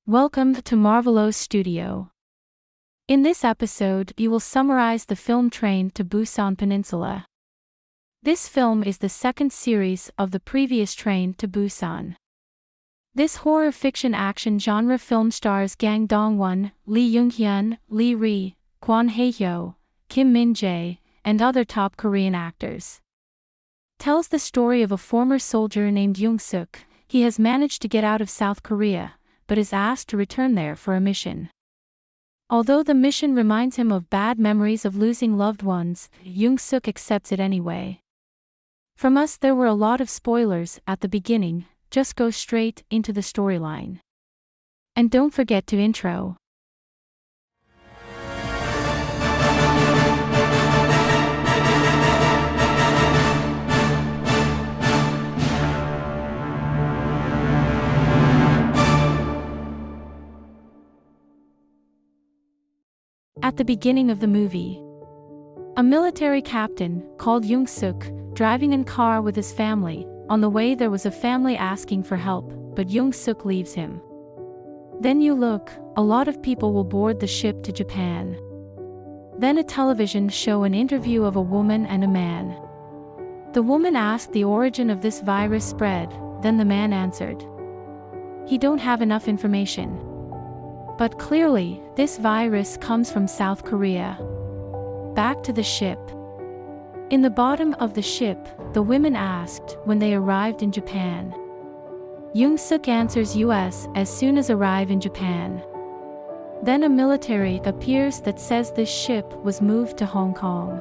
Welcome to Marvelos Studio. In this episode, you will summarize the film Train to Busan Peninsula. This film is the second series of the previous Train to Busan. This horror fiction action genre film stars Gang Dong-hwan, Lee Young-hyun, Lee Ri, Kwon Hae-hyo, Kim Min-jae, and other top Korean actors. Tells the story of a former soldier named Jung-seok. He has managed to get out of South Korea, but is asked to return there for a mission. Although the mission reminds him of bad memories of losing loved ones, Jung-seok accepts it anyway. From us there were a lot of spoilers at the beginning, just go straight into the storyline. And don't forget to intro. At the beginning of the movie, a military captain, called Jung-seok, driving in car with his family. On the way there was a family asking for help, but Jung-seok leaves him. Then you look, a lot of people will board the ship to Japan. Then a television show an interview of a woman and a man. The woman asked the origin of this virus spread, then the man answered, he don't have enough information. But clearly, this virus comes from South Korea. Back to the ship. In the bottom of the ship, the women asked when they arrived in Japan. Jung-seok answers US as soon as arrive in Japan. Then a military appears that says this ship was moved to Hong Kong.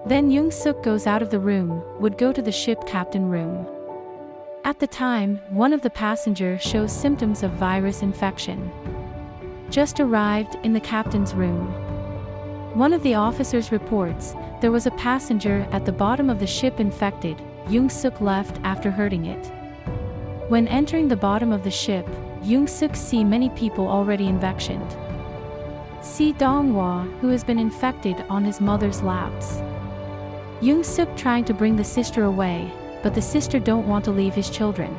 Then Jung-seok goes out of the room, would go to the ship captain room. At the time, one of the passengers shows symptoms of virus infection. Just arrived in the captain's room. One of the officers reports, there was a passenger at the bottom of the ship infected. Jung-seok left after hurting it. When entering the bottom of the ship, Jung-seok see many people already infected. See Dong-hwan, who has been infected on his mother's laps. Jung-seok trying to bring the sister away, but the sister don't want to leave his children.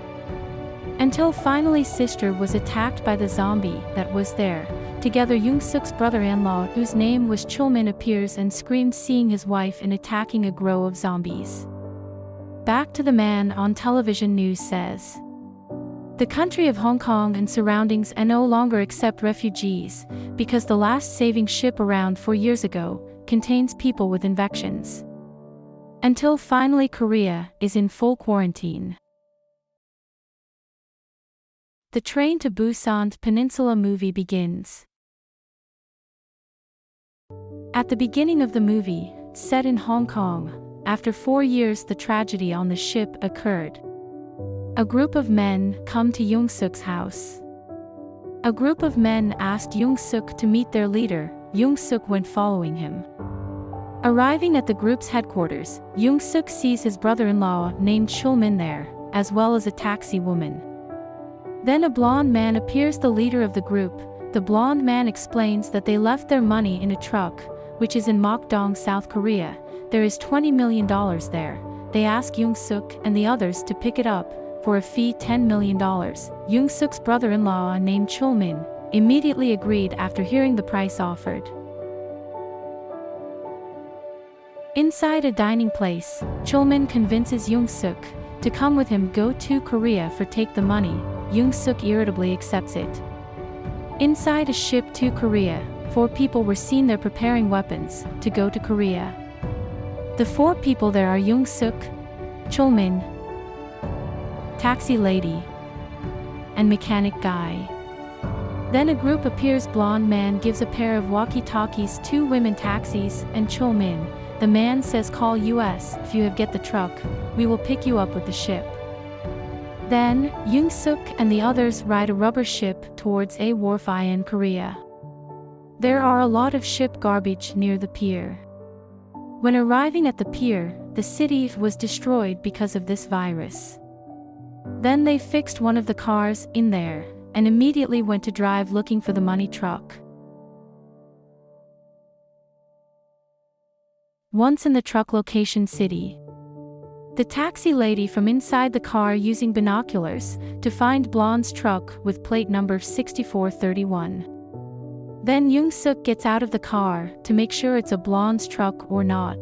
Until finally sister was attacked by the zombie that was there. Together Jung-seok's brother-in-law, whose name was Chul-min, appears and screams seeing his wife in attacking a grove of zombies. Back to the man on television news says, the country of Hong Kong and surroundings no longer accept refugees, because the last saving ship around 4 years ago contains people with infections. Until finally Korea is in full quarantine. The Train to Busan Peninsula movie begins. At the beginning of the movie, set in Hong Kong, after 4 years the tragedy on the ship occurred. A group of men come to Jung-seok's house. A group of men asked Jung-seok to meet their leader. Jung-seok went following him. Arriving at the group's headquarters, Jung-seok sees his brother-in-law named Chul-min there, as well as a taxi woman. Then a blonde man appears, the leader of the group. The blonde man explains that they left their money in a truck, which is in Mokdong, South Korea. There is $20 million there. They ask Jung-seok and the others to pick it up, for a fee $10 million. Jung-seok's brother-in-law named Chul-min immediately agreed after hearing the price offered. Inside a dining place, Chul-min convinces Jung-seok to come with him go to Korea for take the money. Jung-seok irritably accepts it. Inside a ship to Korea, 4 people were seen there preparing weapons to go to Korea. The 4 people there are Jung-seok, Chul-min, taxi lady, and mechanic guy. Then a group appears. Blonde man gives a pair of walkie-talkies to women taxis and Chul-min. The man says call US if you have get the truck, we will pick you up with the ship. Then, Jung-seok and the others ride a rubber ship towards a wharf in Korea. There are a lot of ship garbage near the pier. When arriving at the pier, the city was destroyed because of this virus. Then they fixed one of the cars in there, and immediately went to drive looking for the money truck. Once in the truck location city, the taxi lady from inside the car using binoculars to find Blonde's truck with plate number 6431. Then Jung-seok gets out of the car to make sure it's a Blonde's truck or not.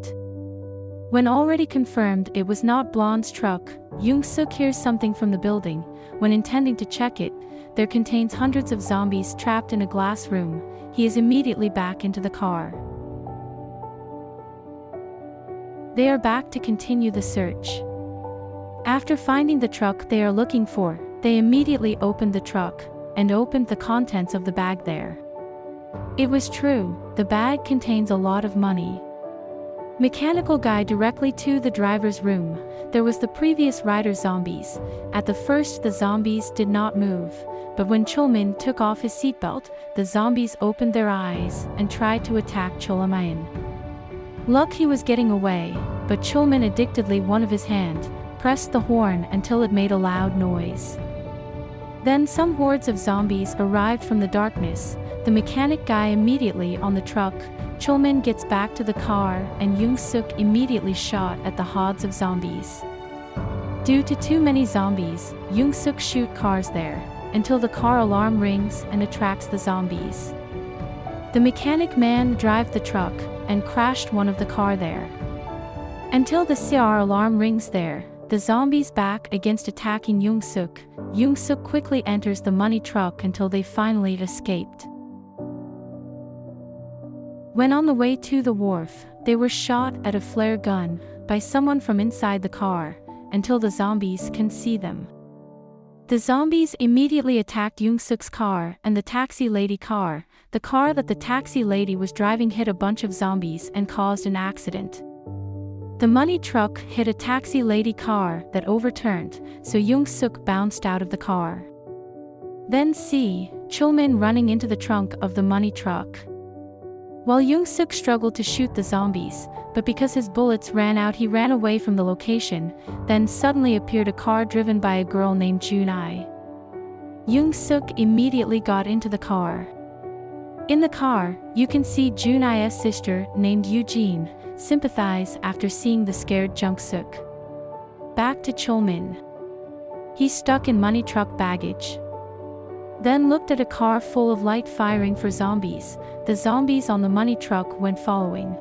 When already confirmed it was not Blonde's truck, Jung-seok hears something from the building. When intending to check it, there contains hundreds of zombies trapped in a glass room. He is immediately back into the car. They are back to continue the search. After finding the truck they are looking for, they immediately opened the truck and opened the contents of the bag there. It was true, the bag contains a lot of money. Mechanical guy directly to the driver's room. There was the previous rider zombies. At the first the zombies did not move, but when Chul-min took off his seatbelt, the zombies opened their eyes and tried to attack Chul-min. Luck he was getting away, but Chul-min addictedly one of his hand, pressed the horn until it made a loud noise. Then some hordes of zombies arrived from the darkness, the mechanic guy immediately on the truck. Chul-min gets back to the car and Jung-seok immediately shot at the hordes of zombies. Due to too many zombies, Jung-seok shoot cars there, until the car alarm rings and attracts the zombies. The mechanic man drive the truck and crashed one of the car there. Until the CR alarm rings there, the zombies back against attacking Jung-seok. Jung-seok quickly enters the money truck until they finally escaped. When on the way to the wharf, they were shot at a flare gun by someone from inside the car, until the zombies can see them. The zombies immediately attacked Jung-seok's car and the taxi lady car. The car that the taxi lady was driving hit a bunch of zombies and caused an accident. The money truck hit a taxi lady car that overturned, so Jung-seok bounced out of the car. Then see Chul-min running into the trunk of the money truck. While Jung-seok struggled to shoot the zombies, but because his bullets ran out he ran away from the location. Then suddenly appeared a car driven by a girl named Jun-ai. Jung-seok immediately got into the car. In the car, you can see Jun-ai's sister, named Eugene, sympathize after seeing the scared Jung-seok. Back to Chul-min. He's stuck in money truck baggage. Then looked at a car full of light firing for zombies. The zombies on the money truck went following.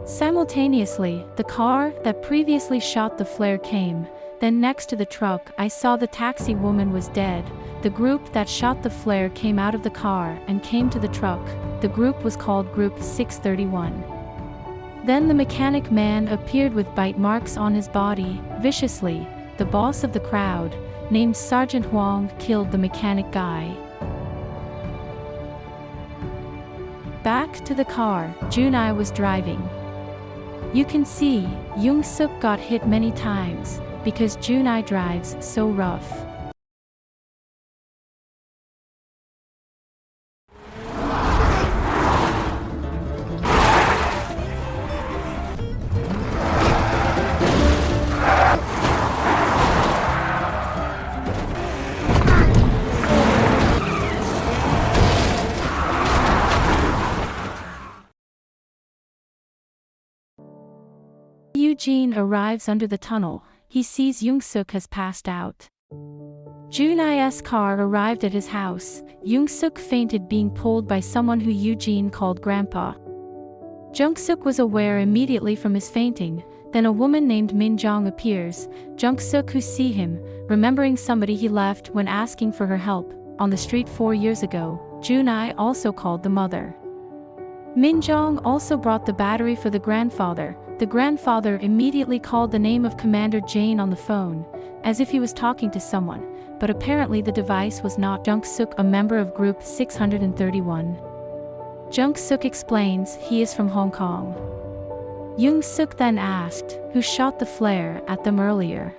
Simultaneously, the car that previously shot the flare came. Then next to the truck I saw the taxi woman was dead. The group that shot the flare came out of the car and came to the truck. The group was called Group 631. Then the mechanic man appeared with bite marks on his body, viciously. The boss of the crowd, named Sergeant Hwang, killed the mechanic guy. Back to the car Jun-ai was driving. You can see, Jung-seok got hit many times, because Jun-ai drives so rough. Eugene arrives under the tunnel. He sees Jung-seok has passed out. Jun-ai's car arrived at his house. Jung-seok fainted being pulled by someone who Eugene called Grandpa. Jung-seok was aware immediately from his fainting. Then a woman named Min-jong appears. Jung-seok who see him, remembering somebody he left when asking for her help on the street 4 years ago. Jun-ai also called the mother. Min-jong also brought the battery for the grandfather. The grandfather immediately called the name of Commander Jane on the phone, as if he was talking to someone, but apparently the device was not Jung-seok, a member of Group 631. Jung-seok explains he is from Hong Kong. Jung-seok then asked, who shot the flare at them earlier?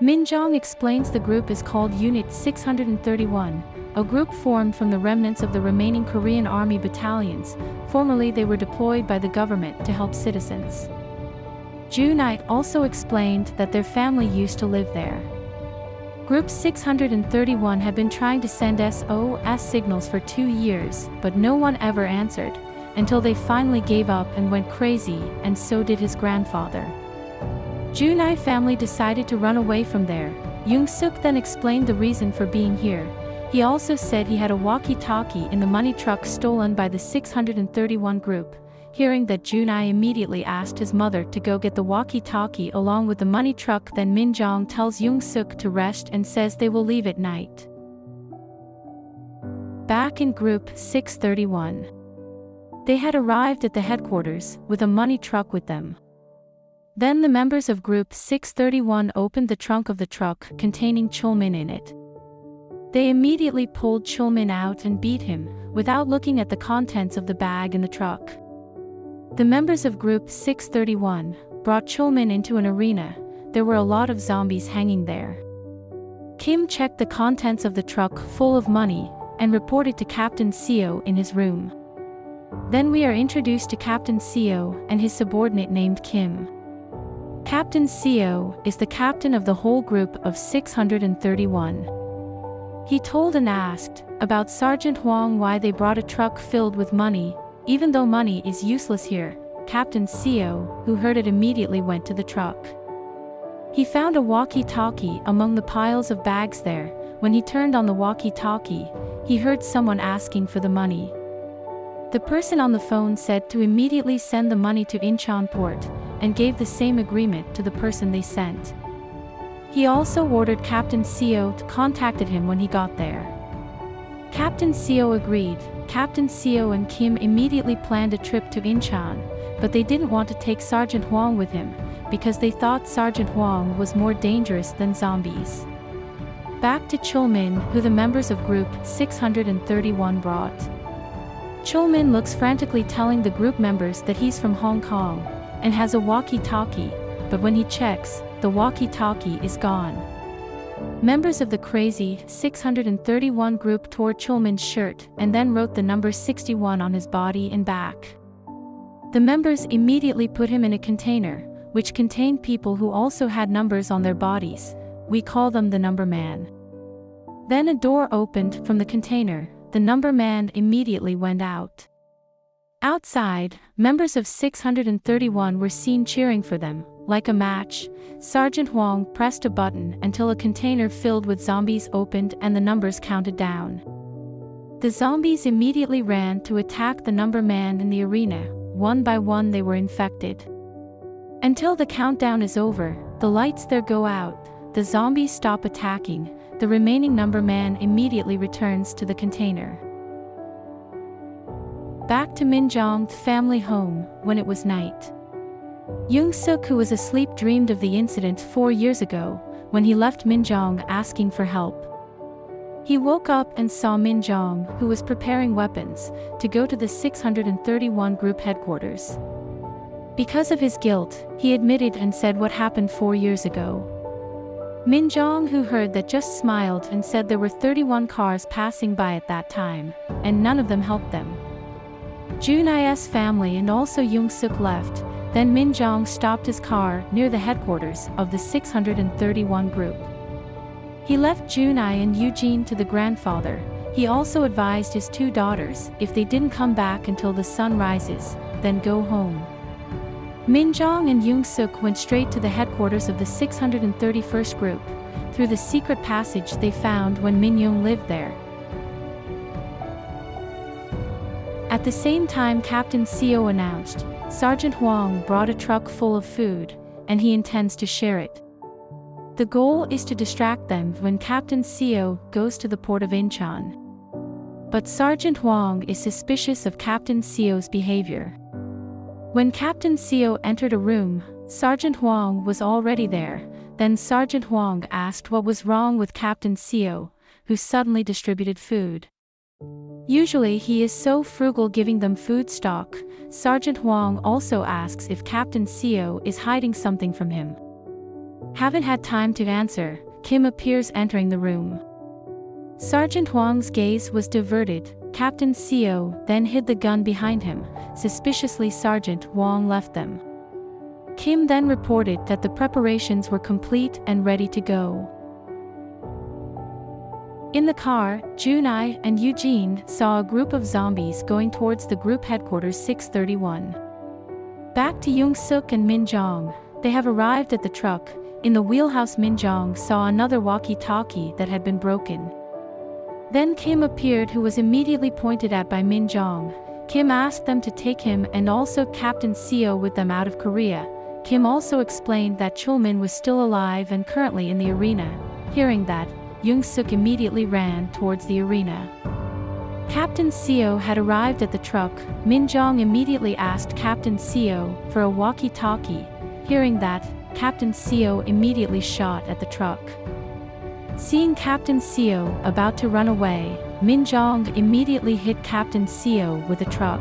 Min-jong explains the group is called Unit 631, a group formed from the remnants of the remaining Korean Army battalions. Formerly they were deployed by the government to help citizens. Jun-ai also explained that their family used to live there. Group 631 had been trying to send SOS signals for 2 years, but no one ever answered, until they finally gave up and went crazy, and so did his grandfather. Jun-ai family decided to run away from there. Jung-seok then explained the reason for being here. He also said he had a walkie-talkie in the money truck stolen by the 631 group. Hearing that, Jun-ai immediately asked his mother to go get the walkie-talkie along with the money truck. Then Min-jong tells Jung-seok to rest and says they will leave at night. Back in group 631. They had arrived at the headquarters with a money truck with them. Then the members of group 631 opened the trunk of the truck containing Chul-min in it. They immediately pulled Chul-min out and beat him, without looking at the contents of the bag in the truck. The members of group 631 brought Chul-min into an arena. There were a lot of zombies hanging there. Kim checked the contents of the truck full of money and reported to Captain Seo in his room. Then we are introduced to Captain Seo and his subordinate named Kim. Captain Seo is the captain of the whole group of 631. He told and asked about Sergeant Hwang why they brought a truck filled with money. Even though money is useless here, Captain Seo, who heard it, immediately went to the truck. He found a walkie-talkie among the piles of bags there. When he turned on the walkie-talkie, he heard someone asking for the money. The person on the phone said to immediately send the money to Incheon port, and gave the same agreement to the person they sent. He also ordered Captain Seo to contact him when he got there. Captain Seo agreed. Captain Seo and Kim immediately planned a trip to Incheon, but they didn't want to take Sergeant Hwang with him, because they thought Sergeant Hwang was more dangerous than zombies. Back to Chul-min, who the members of group 631 brought. Chul-min looks frantically, telling the group members that he's from Hong Kong and has a walkie-talkie, but when he checks, the walkie-talkie is gone. Members of the crazy 631 group tore Chul-min's shirt and then wrote the number 61 on his body and back. The members immediately put him in a container, which contained people who also had numbers on their bodies. We call them the number man. Then a door opened from the container. The number man immediately went out. Outside, members of 631 were seen cheering for them. Like a match, Sergeant Hwang pressed a button until a container filled with zombies opened and the numbers counted down. The zombies immediately ran to attack the number man in the arena. One by one they were infected. Until the countdown is over, the lights there go out, the zombies stop attacking, the remaining number man immediately returns to the container. Back to Min-jong's family home, when it was night. Jung-seok, who was asleep, dreamed of the incident 4 years ago, when he left Min-jong asking for help. He woke up and saw Min-jong, who was preparing weapons, to go to the 631 group headquarters. Because of his guilt, he admitted and said what happened 4 years ago. Min-jong, who heard that, just smiled and said there were 31 cars passing by at that time, and none of them helped them. Jun-i's family and also Jung-seok left. Then Min-jong stopped his car near the headquarters of the 631 group. He left Jun-i and Eugene to the grandfather. He also advised his 2 daughters, if they didn't come back until the sun rises, then go home. Min-jong and Jung-seok went straight to the headquarters of the 631st group, through the secret passage they found when Min-young lived there. At the same time, Captain Seo announced, Sergeant Hwang brought a truck full of food, and he intends to share it. The goal is to distract them when Captain Seo goes to the port of Incheon. But Sergeant Hwang is suspicious of Captain Seo's behavior. When Captain Seo entered a room, Sergeant Hwang was already there. Then Sergeant Hwang asked what was wrong with Captain Seo, who suddenly distributed food. Usually he is so frugal giving them food stock. Sergeant Hwang also asks if Captain Seo is hiding something from him. Haven't had time to answer, Kim appears entering the room. Sergeant Hwang's gaze was diverted. Captain Seo then hid the gun behind him. Suspiciously, Sergeant Hwang left them. Kim then reported that the preparations were complete and ready to go. In the car, Jun-i and Eugene saw a group of zombies going towards the group headquarters 631. Back to Jung-seok and Min-jong. They have arrived at the truck. In the wheelhouse, Min Jong saw another walkie-talkie that had been broken. Then Kim appeared, who was immediately pointed at by Min Jong. Kim asked them to take him and also Captain Seo with them out of Korea. Kim also explained that Chul-min was still alive and currently in the arena. Hearing that, Jung-seok immediately ran towards the arena. Captain Seo had arrived at the truck. Min Jong immediately asked Captain Seo for a walkie-talkie. Hearing that, Captain Seo immediately shot at the truck. Seeing Captain Seo about to run away, Min Jong immediately hit Captain Seo with a truck.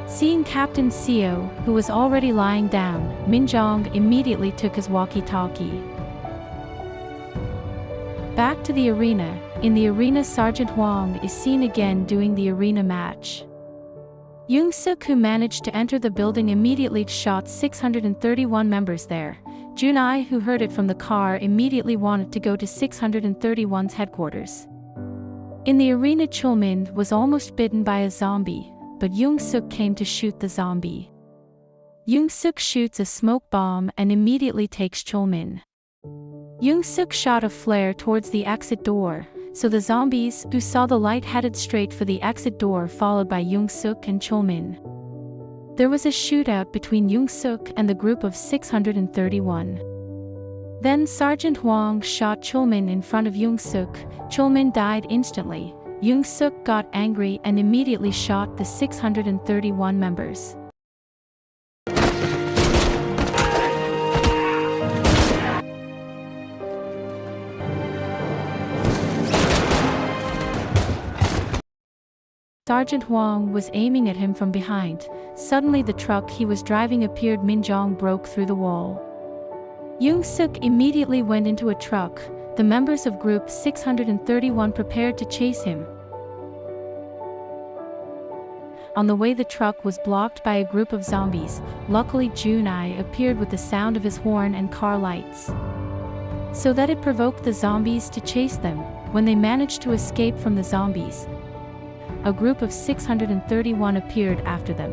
Seeing Captain Seo, who was already lying down, Min Jong immediately took his walkie-talkie. Back to the arena. In the arena, Sergeant Hwang is seen again doing the arena match. Jung-seok, who managed to enter the building, immediately shot 631 members there. Junai, who heard it from the car, immediately wanted to go to 631's headquarters. In the arena, Chul-min was almost bitten by a zombie, but Jung-seok came to shoot the zombie. Jung-seok shoots a smoke bomb and immediately takes Chul-min. Jung-seok shot a flare towards the exit door, so the zombies, who saw the light, headed straight for the exit door, followed by Jung-seok and Chul-min. There was a shootout between Jung-seok and the group of 631. Then Sergeant Hwang shot Chul-min in front of Jung-seok. Chul-min died instantly. Jung-seok got angry and immediately shot the 631 members. Sergeant Hwang was aiming at him from behind. Suddenly the truck he was driving appeared. Min Jong broke through the wall. Jung-seok immediately went into a truck. The members of group 631 prepared to chase him. On the way, the truck was blocked by a group of zombies. Luckily, Junai appeared with the sound of his horn and car lights, so that it provoked the zombies to chase them. When they managed to escape from the zombies, a group of 631 appeared after them.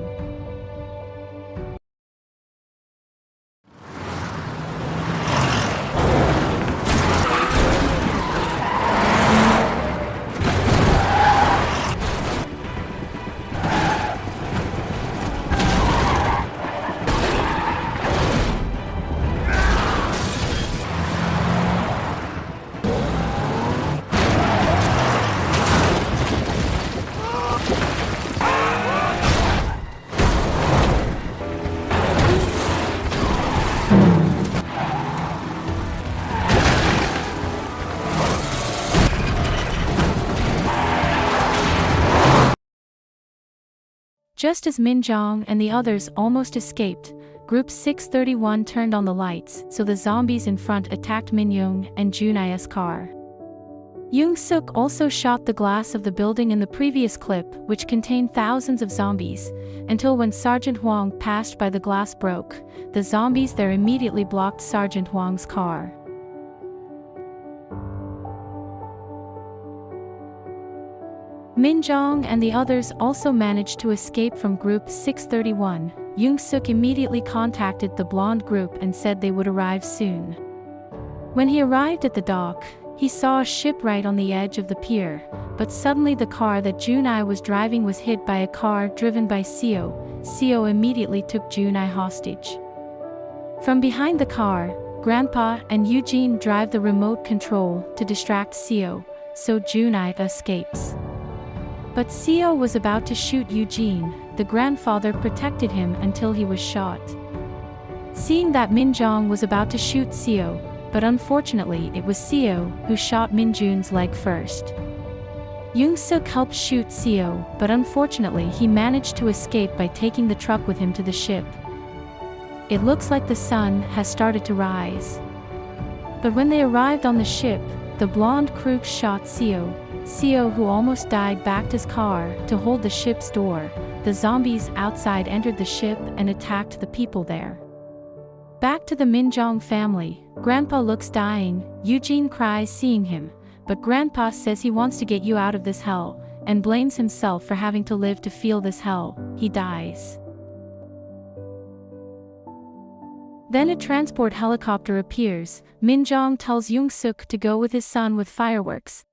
Just as Min Jong and the others almost escaped, Group 631 turned on the lights, so the zombies in front attacked Min Young and Junai's car. Jung-seok also shot the glass of the building in the previous clip, which contained thousands of zombies, until when Sergeant Hwang passed by, the glass broke. The zombies there immediately blocked Sergeant Hwang's car. Min Jong and the others also managed to escape from Group 631. Jung-seok immediately contacted the blonde group and said they would arrive soon. When he arrived at the dock, he saw a ship right on the edge of the pier, but suddenly the car that Junai was driving was hit by a car driven by Seo. Seo immediately took Junai hostage. From behind the car, Grandpa and Eugene drive the remote control to distract Seo, so Junai escapes. But Seo was about to shoot Eugene. The grandfather protected him until he was shot. Seeing that, Min Jong was about to shoot Seo, but unfortunately it was Seo who shot Min Jun's leg first. Jung-seok helped shoot Seo, but unfortunately he managed to escape by taking the truck with him to the ship. It looks like the sun has started to rise. But when they arrived on the ship, the blonde crew shot Seo. Seo, who almost died, backed his car to hold the ship's door. The zombies outside entered the ship and attacked the people there. Back to the Min Jong family, Grandpa looks dying. Eugene cries seeing him, but Grandpa says he wants to get you out of this hell, and blames himself for having to live to feel this hell. He dies. Then a transport helicopter appears. Min Jong tells Jung-seok to go with his son with fireworks,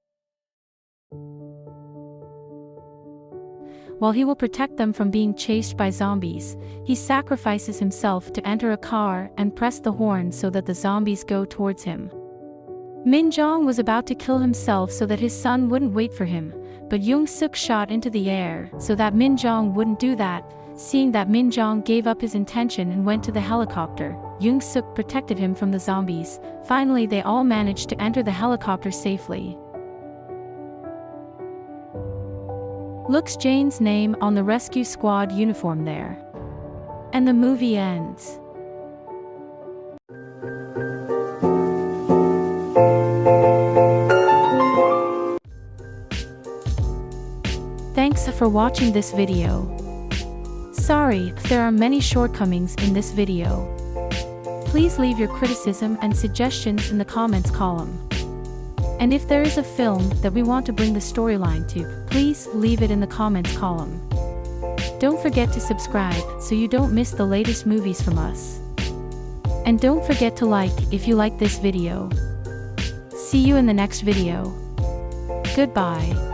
while he will protect them from being chased by zombies. He sacrifices himself to enter a car and press the horn so that the zombies go towards him. Min Jong was about to kill himself so that his son wouldn't wait for him, but Jung-seok shot into the air so that Min Jong wouldn't do that. Seeing that Min Jong gave up his intention and went to the helicopter, Jung-seok protected him from the zombies. Finally, they all managed to enter the helicopter safely. Looks Jane's name on the rescue squad uniform there. And the movie ends. Thanks for watching this video. Sorry if there are many shortcomings in this video. Please leave your criticism and suggestions in the comments column. And if there is a film that we want to bring the storyline to, please leave it in the comments column. Don't forget to subscribe so you don't miss the latest movies from us. And don't forget to like if you like this video. See you in the next video. Goodbye.